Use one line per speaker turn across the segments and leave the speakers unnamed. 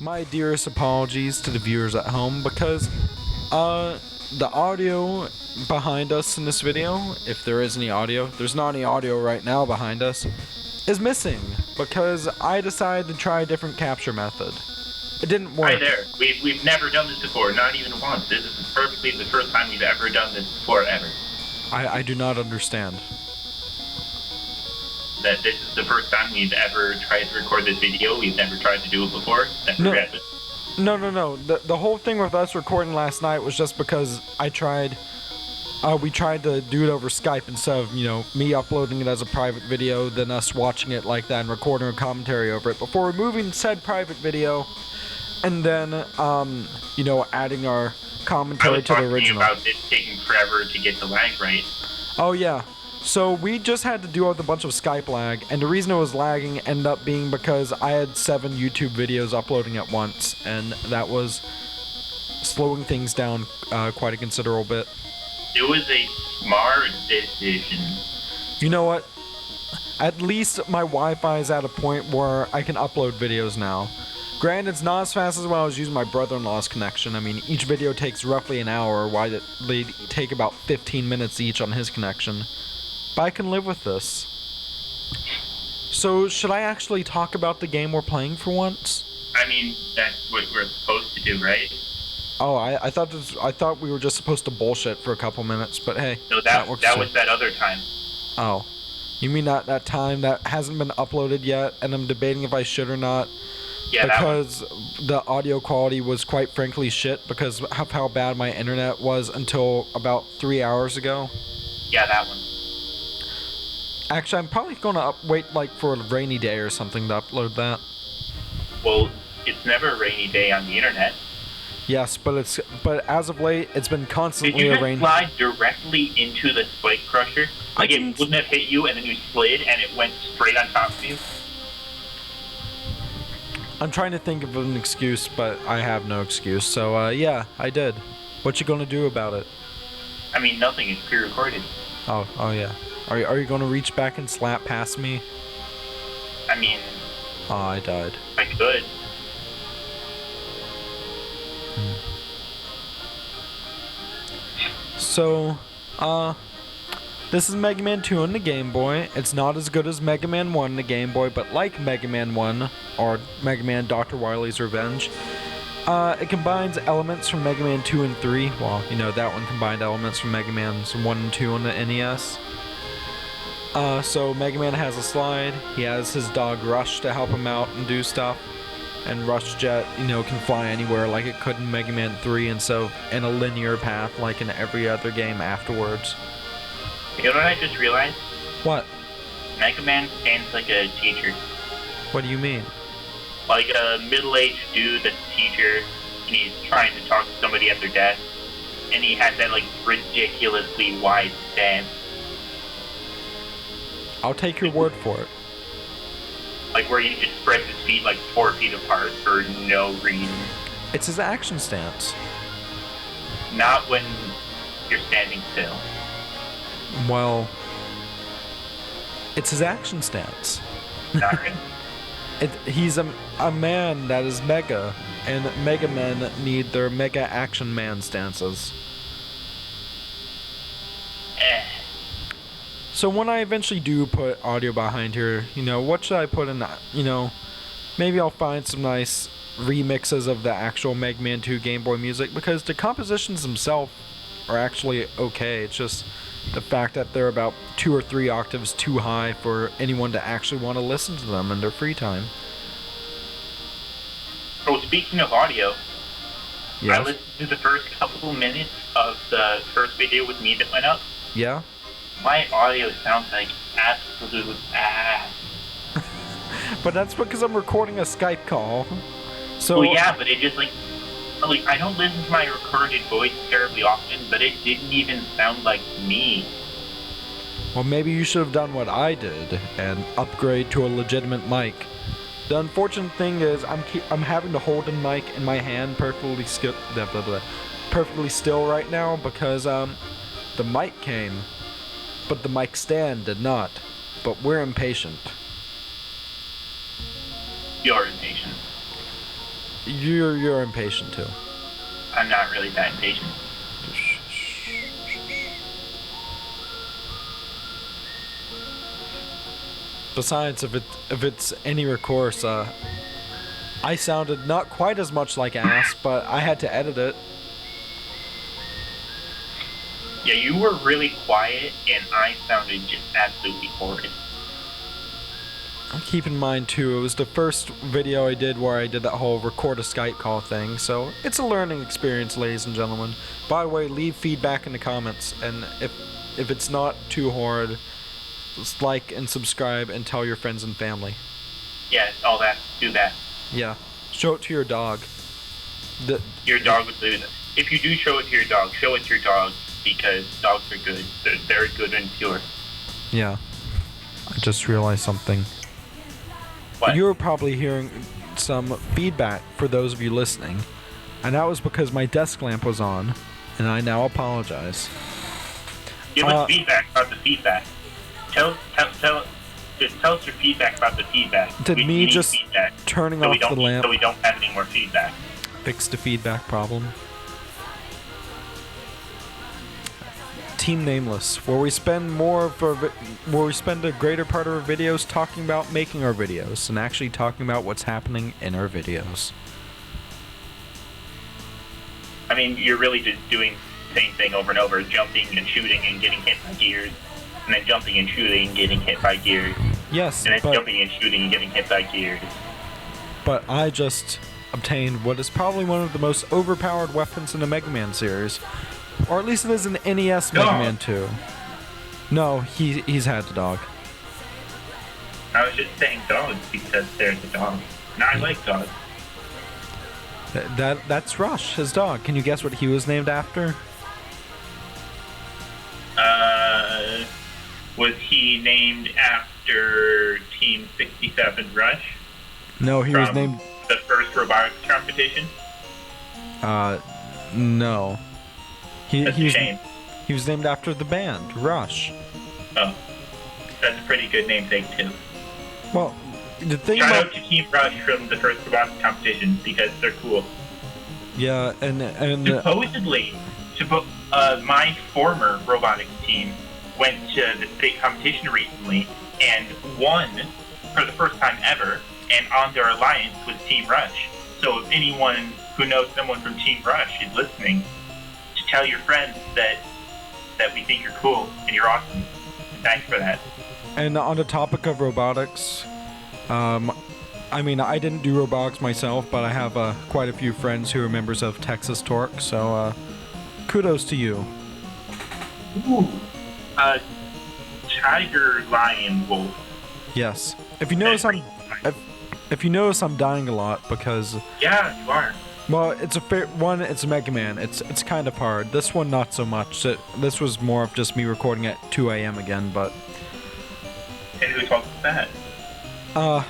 My dearest apologies to the viewers at home because the audio behind us in this video, if there is any audio, there's not any audio right now behind us, is missing because I decided to try a different capture method. It didn't work.
Hi there. We've never done this before, not even once. This is perfectly the first time we've ever done this before, ever.
I do not understand.
That this is the first time we've ever tried to record this video. We've never tried to do it before. Never happened.
No. The whole thing with us recording last night was just because we tried to do it over Skype instead of, me uploading it as a private video, then us watching it like that and recording a commentary over it before removing said private video and then, adding our commentary to the original.
I was talking about it taking forever to get the lag right.
Oh, yeah. So we just had to deal with a bunch of Skype lag, and the reason it was lagging ended up being because I had 7 YouTube videos uploading at once, and that was slowing things down quite a considerable bit.
It was a smart decision.
You know what? At least my Wi-Fi is at a point where I can upload videos now. Granted, it's not as fast as when I was using my brother-in-law's connection. I mean, each video takes roughly an hour, while they take about 15 minutes each on his connection. But I can live with this. So, should I actually talk about the game we're playing for once?
I mean, that's what we're supposed to do, right?
Oh, I thought we were just supposed to bullshit for a couple minutes, but hey,
no, that was that other time.
Oh, you mean that time that hasn't been uploaded yet, and I'm debating if I should or not.
Yeah,
because the audio quality was quite frankly shit because of how bad my internet was until about 3 hours ago.
Yeah, that one.
Actually, I'm probably gonna wait for a rainy day or something to upload that.
Well, it's never a rainy day on the internet.
Yes, but as of late, it's been constantly a rain.
Did you just slide directly into the spike crusher? Like it wouldn't have hit you, and then you slid, and it went straight on top of you?
I'm trying to think of an excuse, but I have no excuse. So, yeah, I did. What you gonna do about it?
I mean, nothing. It's pre-recorded.
Oh, yeah. Are you gonna reach back and slap past me?
I mean...
Oh, I died.
I could.
So, this is Mega Man 2 on the Game Boy. It's not as good as Mega Man 1 on the Game Boy, but like Mega Man 1, or Mega Man Dr. Wily's Revenge, it combines elements from Mega Man 2 and 3. Well, that one combined elements from Mega Man's 1 and 2 on the NES. So Mega Man has a slide, he has his dog Rush to help him out and do stuff, and Rush Jet, can fly anywhere like it could in Mega Man 3 instead of in a linear path like in every other game afterwards.
You know what I just realized?
What?
Mega Man stands like a teacher.
What do you mean?
Like a middle-aged dude that's a teacher, and he's trying to talk to somebody at their desk, and he has that, ridiculously wide stance.
I'll take your word for it.
Like where he just spreads his feet 4 feet apart for no reason.
It's his action stance.
Not when you're standing still.
Well, it's his action stance.
Not really.
He's a man that is mega, and Mega Men need their mega action man stances. So when I eventually do put audio behind here, what should I put in that? Maybe I'll find some nice remixes of the actual Mega Man 2 Game Boy music, because the compositions themselves are actually okay. It's just the fact that they're about 2 or 3 octaves too high for anyone to actually want to listen to them in their free time.
Oh, speaking of audio,
yes?
I listened to the first couple minutes of the first video with me that went up.
Yeah?
My audio sounds like absolute ass.
But that's because I'm recording a Skype call. So
well, yeah, but it just I don't listen to my recorded voice terribly often, but it didn't even sound like me.
Well, maybe you should have done what I did and upgrade to a legitimate mic. The unfortunate thing is I'm having to hold the mic in my hand perfectly still right now because the mic came, but the mic stand did not. But we're impatient.
You're impatient.
You're impatient too.
I'm not really that impatient.
Besides, if it's any recourse, I sounded not quite as much like ass, but I had to edit it.
Yeah, you were really quiet, and I sounded just absolutely horrid.
Keep in mind too, it was the first video I did where I did that whole record a Skype call thing, so it's a learning experience, ladies and gentlemen. By the way, leave feedback in the comments, and if it's not too horrid, just like and subscribe and tell your friends and family.
Yeah, all that. Do that.
Yeah, show it to your dog.
Your dog would do that. If you do show it to your dog, show it to your dog, because dogs are good. They're good and pure.
Yeah. I just realized something.
What?
You were probably hearing some feedback for those of you listening, and that was because my desk lamp was on, and I now apologize.
Give us feedback about the feedback. Tell us your feedback about the feedback.
Did
we
me
need
just
feedback,
turning off the lamp
so we don't have any more feedback.
fix the feedback problem? Team Nameless, where we spend a greater part of our videos talking about making our videos and actually talking about what's happening in our videos.
I mean, you're really just doing the same thing over and over, jumping and shooting and getting hit by gears, and then jumping and shooting and getting hit by gears.
Yes,
and then jumping and shooting and getting hit by gears.
But I just obtained what is probably one of the most overpowered weapons in the Mega Man series. Or at least it is an NES Mega Man 2. No, he's had the dog.
I was just saying dogs because they're the dog. And I like dogs.
That's Rush, his dog. Can you guess what he was named after?
Was he named after Team 67 Rush?
No, he was named...
the first robotics competition?
No.
That's a shame.
He was named after the band, Rush.
Oh. That's a pretty good namesake, too.
Well, the thing
Shout out to Team Rush from the first robotics competition, because they're cool.
Yeah, and
supposedly, my former robotics team went to the state competition recently and won for the first time ever, and on their alliance was Team Rush. So if anyone who knows someone from Team Rush is listening, to tell your friends that we think you're cool and you're awesome. And thanks for that.
And on the topic of robotics, I mean, I didn't do robotics myself, but I have quite a few friends who are members of Texas Torque, so kudos to you.
Ooh. Tiger, lion, wolf.
Yes. If you notice, if you notice, I'm dying a lot because.
Yeah, you are.
Well, it's a fair one. It's a Mega Man. It's kind of hard. This one, not so much. This was more of just me recording at 2 a.m. again, but.
And who talks about that?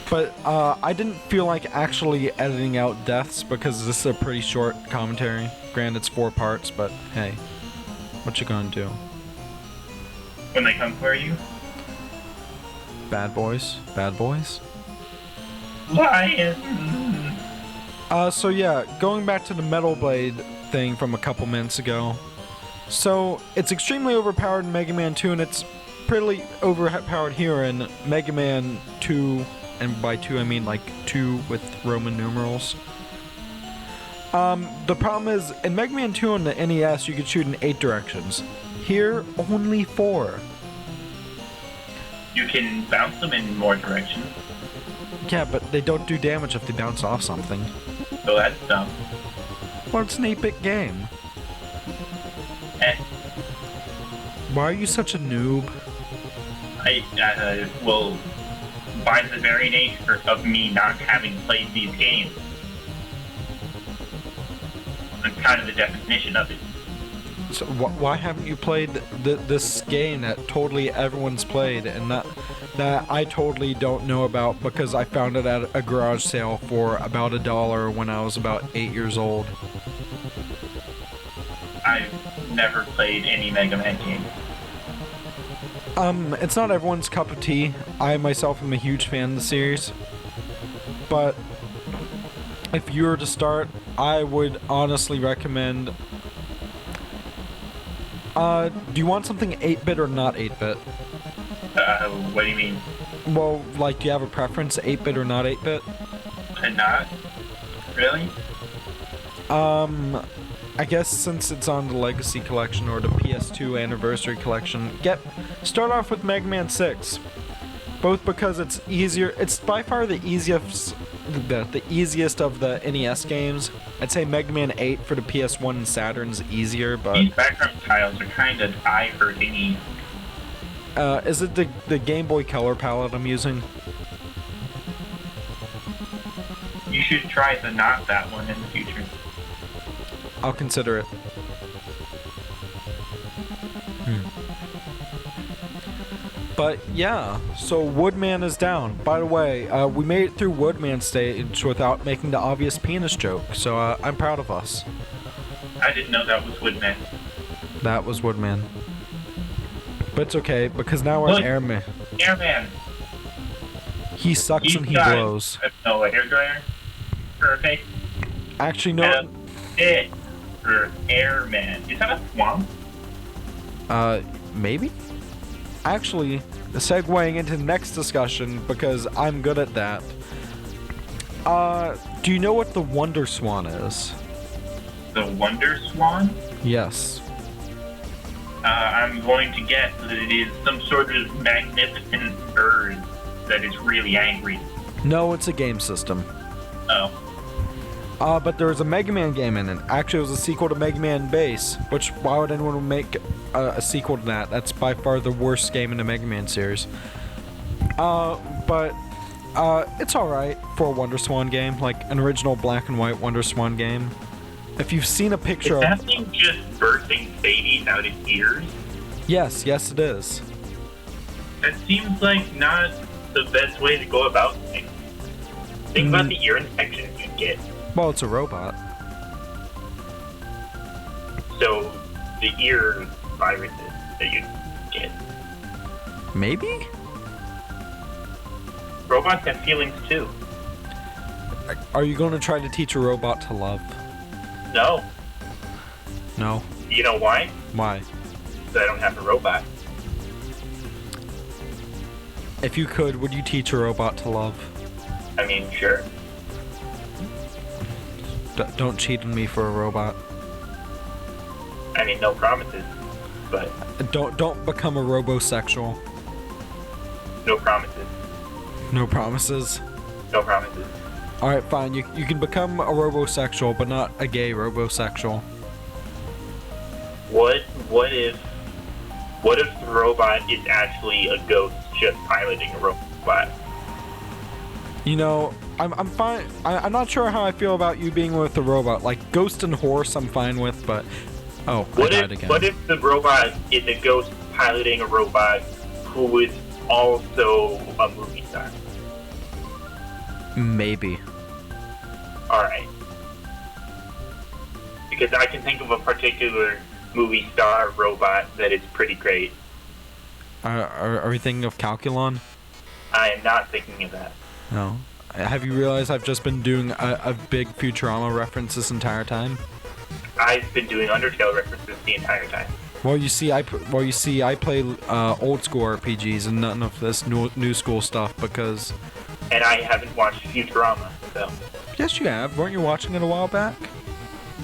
But I didn't feel like actually editing out deaths because this is a pretty short commentary. Granted, it's 4 parts, but hey, what you gonna do?
When they come for you?
Bad boys. Bad boys.
Lion!
So yeah, going back to the Metal Blade thing from a couple minutes ago. So, it's extremely overpowered in Mega Man 2, and it's pretty overpowered here in Mega Man 2, and by 2 I mean like 2 with Roman numerals. The problem is, in Mega Man 2 on the NES, you could shoot in 8 directions. Here, only 4.
You can bounce them in more directions.
Yeah, but they don't do damage if they bounce off something.
So that's dumb.
Well, it's an 8-bit game. Why are you such a noob?
Well, by the very nature of me not having played these games, that's kind of the definition of it.
So why haven't you played this game that totally everyone's played and that I totally don't know about because I found it at a garage sale for about $1 when I was about 8 years old?
I've never played any Mega Man game.
It's not everyone's cup of tea. I myself am a huge fan of the series, but if you were to start, I would honestly recommend. Do you want something 8-bit or not 8-bit?
What do you mean?
Well, like, do you have a preference, 8-bit or not 8-bit?
Not really.
I guess since it's on the Legacy Collection or the PS2 Anniversary Collection, start off with Mega Man 6. Both because it's easier. It's by far the easiest of the NES games. I'd say Mega Man 8 for the PS1 and Saturn's easier, but
These background tiles are kind of eye-hurting.
is it the Game Boy Color palette I'm using?
You should try the not that one in the future.
I'll consider it. But yeah, so Woodman is down. By the way, we made it through Woodman stage without making the obvious penis joke, so I'm proud of us.
I didn't know that was Woodman.
That was Woodman. But it's okay, because now we're
Look.
Airman.
Airman.
He sucks
He's
and he
got,
blows.
No, a hairdryer. Perfect.
Actually, no.
And it for Airman. Is that a swamp?
Maybe? Actually, segueing into the next discussion, because I'm good at that. Do you know what the Wonder Swan is?
The Wonder Swan?
Yes.
I'm going to guess that it is some sort of magnificent bird that is really angry.
No, it's a game system.
Oh.
But there was a Mega Man game in it. Actually, it was a sequel to Mega Man Base, which, why would anyone make a sequel to that? That's by far the worst game in the Mega Man series. But it's alright for a Wonder Swan game, like an original black and white Wonder Swan game. If you've seen a picture
Is
of...
that thing just bursting babies out its ears?
Yes, it is.
That seems like not the best way to go about things. Think about the ear infections you get.
Well, it's a robot.
So, the ear viruses that you get.
Maybe?
Robots have feelings too.
Are you going to try to teach a robot to love?
No.
No.
You know why?
Why?
Because I don't have a robot.
If you could, would you teach a robot to love?
I mean, sure.
Don't cheat on me for a robot.
I mean, no promises, but
Don't become a robosexual.
no promises.
No promises.
No promises.
Alright, fine. You can become a robosexual, but not a gay robosexual.
What if the robot is actually a ghost just piloting a robot?
You know, I'm fine. I'm not sure how I feel about you being with the robot. Like, Ghost and Horse I'm fine with, but... Oh, I died again.
What if the robot is a ghost piloting a robot who is also a movie star?
Maybe.
Alright. Because I can think of a particular movie star robot that is pretty great.
Are we thinking of Calculon?
I am not thinking of that.
No. Have you realized I've just been doing a big Futurama reference this entire time?
I've been doing Undertale references the entire time.
Well, you see, I play old school RPGs and none of this new school stuff because.
And I haven't watched Futurama, so.
Yes, you have. Weren't you watching it a while back?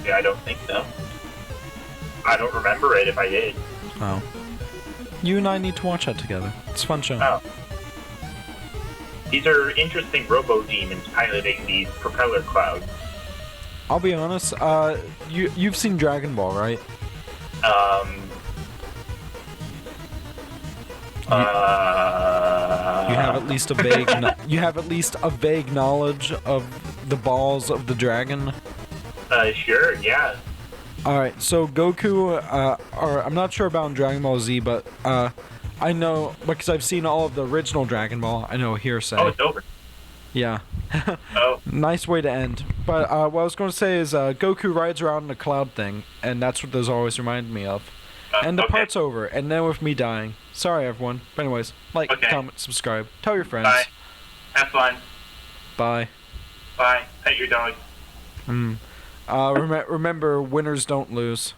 Yeah, I don't think so. I don't remember it if I did.
Oh. You and I need to watch that together. It's a fun show.
Oh. These are interesting robo-demons piloting these propeller clouds.
I'll be honest, you've seen Dragon Ball, right? You have at least a vague you have at least a vague knowledge of the balls of the dragon.
Sure, yeah.
Alright, so Goku, or I'm not sure about Dragon Ball Z, but I know, because I've seen all of the original Dragon Ball, I know hearsay.
Oh, it's over.
Yeah.
Oh.
Nice way to end. But what I was going to say is Goku rides around in a cloud thing, and that's what those always remind me of. And the
okay.
part's over, and then with me dying. Sorry, everyone. But anyways, like,
Okay.
comment, subscribe, tell your friends.
Bye. Have fun.
Bye.
Bye. Pet your dog.
Remember, winners don't lose.